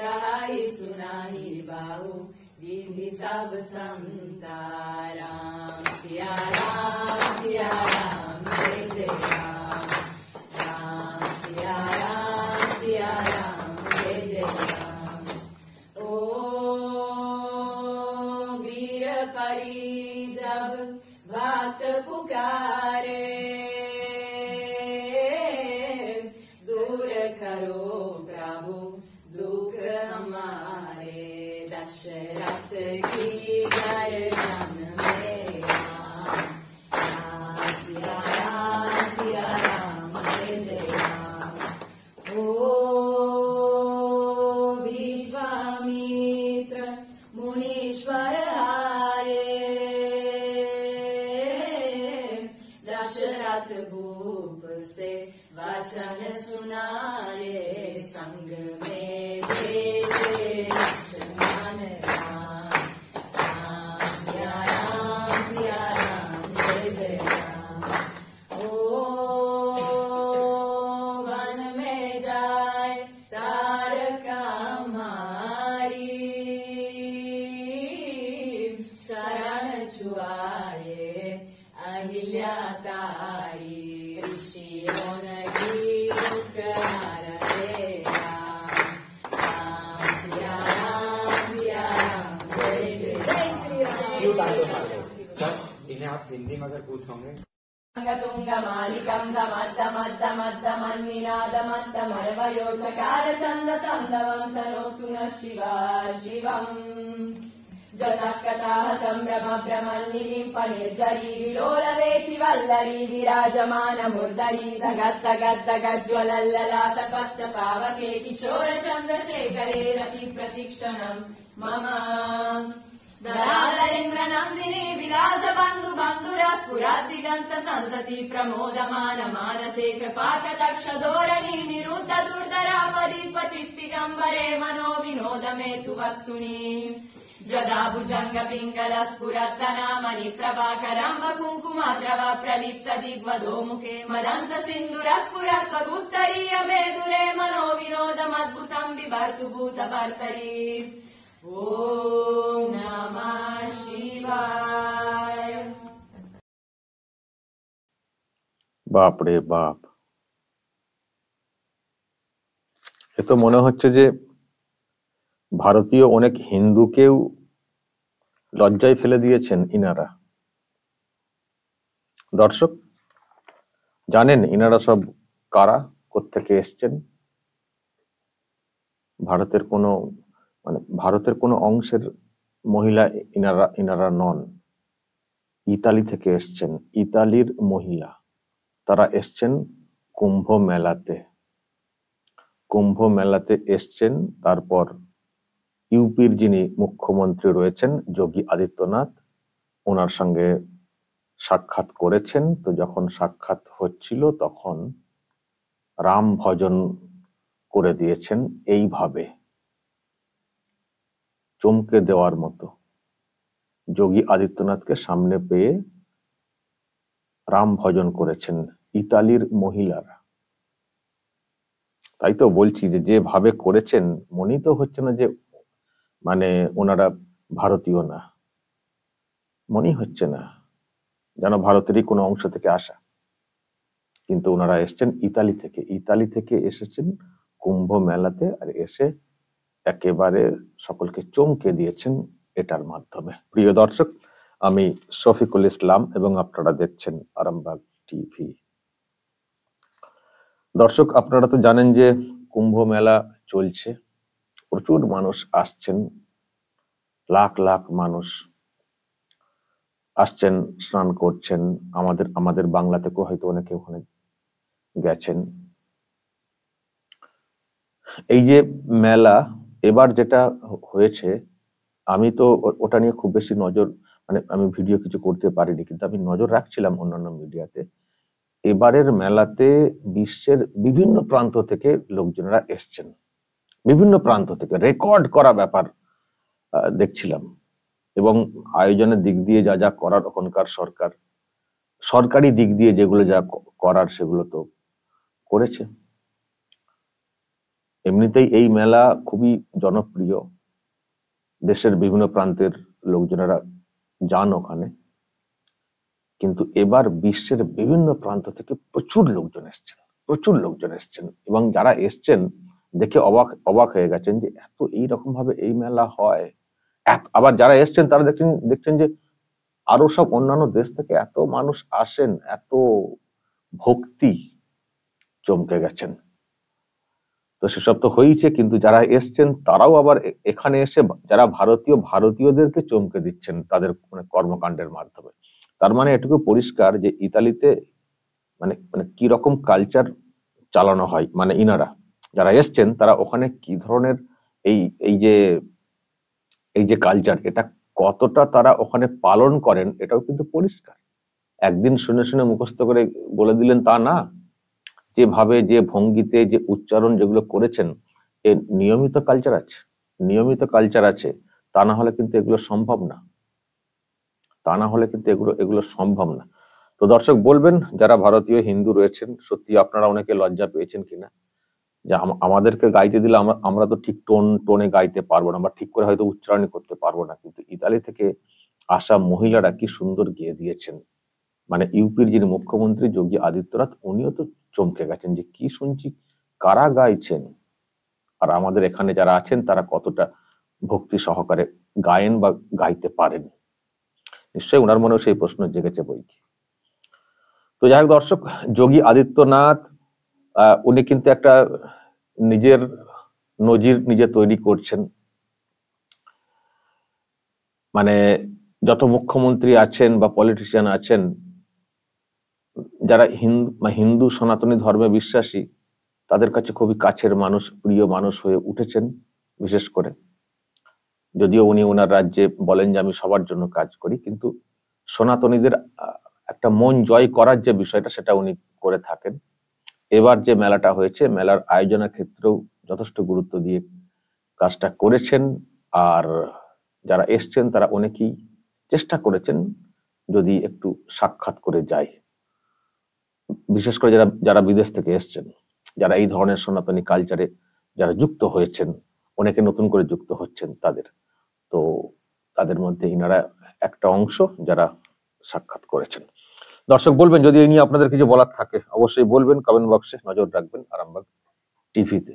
कहाई सुनाई बाहु विधि सब संता। राम सिया राम जय जय राम। राम सिया राम जय जय राम। ओ वीर परी जब भक्त पुकारे, दूर करो प्रभु दुख हमारे। दशरथ की गर्दन में राम। राम सिया राम जय जय राम। ओ विश्वामित्र मुनीश्वर आए, दशरथ भूप से वचन सुनाए। संग में भेजे लक्ष्मण राम। राम सिया राम जय जय राम। ओ वन में जाए तारका मारी, चरण छुआए अहिल्या तारी। ऋषियों ने की उपकार दे राम। राम सिया राम जय जय सर इन्हें आप हिंदी में अगर पूछोगे। तुंगमालिकं दमद्दमद्दमन्निनादमद्दमर्वयो चकार चन्दतन्दवं तनोतु नः शिवा शिवम्। जतकथाः सम्भ्रम भ्रमन्निलिम्प निर्जरी विलोलवेचि वल्लरी विराजमान मुर्दरी। दगद्दगद्दगज्ज्वलल्ललाट पत्त पावके किशोर चन्द्रशेखरे रति प्रतिक्षणम् मम। धराधरेन्द्र नन्दिनी विलास बन्धु बन्धुरा स्फुरद्दिगन्त सन्तति प्रमोदमान मानसे कृपाकटाक्ष धोरणी निरुद्ध दुर्धरापदि क्वचित्तिगम्बरे मनो विनोद मे तु वस्तुनि। जदा भुजङ्ग पिङ्गल स्फुरद्दनामणि प्रभाकरम्ब कुङ्कुमद्रव प्रलिप्त दिग्वधोमुखे मदन्त सिन्धुर स्फुरत्वगुत्तरीय मेदुरे मनो विनोदमद्भुतम् बिभर्तु भूतभर्तरि। ओम नमः शिवाय। বাপ রে বাপ, এ তো মনে হচ্ছে যে ভারতীয় অনেক হিন্দুকেও লজ্জায় ফেলে দিয়েছেন ইনারা। দর্শক জানেন ইনারা সব কারা, কোত্থেকে এসছেন? ভারতের কোনো অংশের মহিলা ইনারা নন, ইতালি থেকে এসছেন। ইতালির মহিলা, তারা এসছেন কুম্ভ মেলাতে এসছেন। তারপর ইউপির যিনি মুখ্যমন্ত্রী রয়েছেন যোগী আদিত্যনাথ, ওনার সঙ্গে সাক্ষাৎ করেছেন। তো যখন সাক্ষাৎ হচ্ছিল তখন রাম ভজন করে দিয়েছেন এইভাবে, চমকে দেওয়ার মতো। যোগী আদিত্যনাথকে সামনে পেয়ে রাম ভজন করেছেন ইতালির মহিলারা। তাই তো বলছি যে যেভাবে করেছেন মনেই তো হচ্ছে না যে ওনারা ভারতীয় না, মনেই হচ্ছে না যেন ভারতেরই কোনো অংশ থেকে আসা। কিন্তু ওনারা এসছেন ইতালি থেকে এসেছেন কুম্ভ মেলাতে, আর এসে একেবারে সকলকে চমকে দিয়েছেন এটার মাধ্যমে। প্রিয় দর্শক, আমি শফিকুল ইসলাম এবং আপনারা দেখছেন আরামবাগ টিভি। দর্শক, আপনারা তো জানেন যে কুম্ভ মেলা চলছে, প্রচুর মানুষ আসছেন, লাখ লাখ মানুষ আসছেন, স্নান করছেন। আমাদের বাংলা থেকেও হয়তো অনেকে ওখানে গেছেন। এই যে মেলা এবার যেটা হয়েছে, আমি তো ওটা নিয়ে খুব বেশি নজর আমি ভিডিও কিছু করতে পারিনি, কিন্তু আমি নজর রাখছিলাম অন্যান্য মিডিয়াতে। এবারের মেলাতে বিশ্বের বিভিন্ন প্রান্ত থেকে লোকজনেরা এসছেন, বিভিন্ন প্রান্ত থেকে রেকর্ড করা ব্যাপার দেখছিলাম। এবং আয়োজনের দিক দিয়ে যা যা করার ওখানকার সরকারি দিক দিয়ে যেগুলো যা করার সেগুলো তো করেছে। এমনি এমনিতেই এই মেলা খুবই জনপ্রিয়, দেশের বিভিন্ন প্রান্তের লোকজনেরা যান ওখানে, কিন্তু এবার বিশ্বের বিভিন্ন প্রান্ত থেকে প্রচুর লোকজন এসছেন এবং যারা এসছেন দেখে অবাক অবাক হয়ে গেছেন যে এত এইরকম ভাবে এই মেলা হয়। আবার যারা এসছেন তারা দেখছেন যে আরো সব অন্যান্য দেশ থেকে এত মানুষ আসেন, এত ভক্তি, চমকে গেছেন। তো সেসব তো হয়েছে, কিন্তু যারা এসছেন তারাও আবার এখানে এসে যারা ভারতীয়দেরকে চমকে দিচ্ছেন তাদের মানে কর্মকাণ্ডের মাধ্যমে। তার মানে এটুকু পরিষ্কার যে ইতালিতে মানে মানে কি রকম কালচার চালানো হয়, মানে ইনারা যারা এসছেন তারা ওখানে কি ধরনের এই এই যে কালচার, এটা কতটা তারা ওখানে পালন করেন এটাও কিন্তু পরিষ্কার। একদিন শুনে শুনে মুখস্থ করে বলে দিলেন তা না, যেভাবে যে ভঙ্গিতে যে উচ্চারণ যেগুলো করেছেন, এর নিয়মিত কালচার আছে, তা না হলে কিন্তু এগুলো সম্ভব না। তো দর্শক বলবেন যারা ভারতীয় হিন্দু রয়েছেন, সত্যি আপনারা অনেকে লজ্জা পেয়েছেন কিনা যে আমাদেরকে গাইতে দিলে আমরা তো ঠিক টোনে গাইতে পারবো না, আমরা ঠিক করে হয়তো উচ্চারণ করতে পারবো না, কিন্তু ইতালি থেকে আসা মহিলারা কি সুন্দর গেয়ে দিয়েছেন। মানে ইউপির যিনি মুখ্যমন্ত্রী যোগী আদিত্যনাথ, উনিও তো চমকে গেছেন যে কি শুনছি, কারা গাইছেন, আর আমাদের এখানে যারা আছেন তারা কতটা ভক্তি সহকারে গায়েন বা গাইতে পারেন। নিশ্চয়ই ওনার মনেও সেই প্রশ্ন জেগেছে বই কি। তো যাই হোক দর্শক, যোগী আদিত্যনাথ উনি কিন্তু একটা নিজের নজির নিজে তৈরি করছেন। মানে যত মুখ্যমন্ত্রী আছেন বা পলিটিশিয়ান আছেন যারা হিন্দু সনাতনী ধর্মে বিশ্বাসী, তাদের কাছে খুবই কাছের মানুষ, প্রিয় মানুষ হয়ে উঠেছেন। বিশেষ করে যদিও উনি ওনার রাজ্যে বলেন যে আমি সবার জন্য কাজ করি, কিন্তু সনাতনীদের একটা মন জয় করার যে বিষয়টা সেটা উনি করে থাকেন। এবার যে মেলাটা হয়েছে, মেলার আয়োজনের ক্ষেত্রেও যথেষ্ট গুরুত্ব দিয়ে কাজটা করেছেন। আর যারা এসছেন তারা অনেকেই চেষ্টা করেছেন যদি একটু সাক্ষাৎ করে যায়, বিশেষ করে যারা বিদেশ থেকে এসছেন, যারা এই ধরনের সনাতনী কালচারে যারা যুক্ত হয়েছেন, অনেকে নতুন করে যুক্ত হচ্ছেন তাদের মধ্যে ইনারা একটা অংশ যারা সাক্ষাৎ করেছেন। দর্শক বলবেন যদি এই নিয়ে আপনাদের কিছু বলার থাকে অবশ্যই বলবেন, কমেন্ট বক্সে নজর রাখবেন আরামবাগ টিভিতে।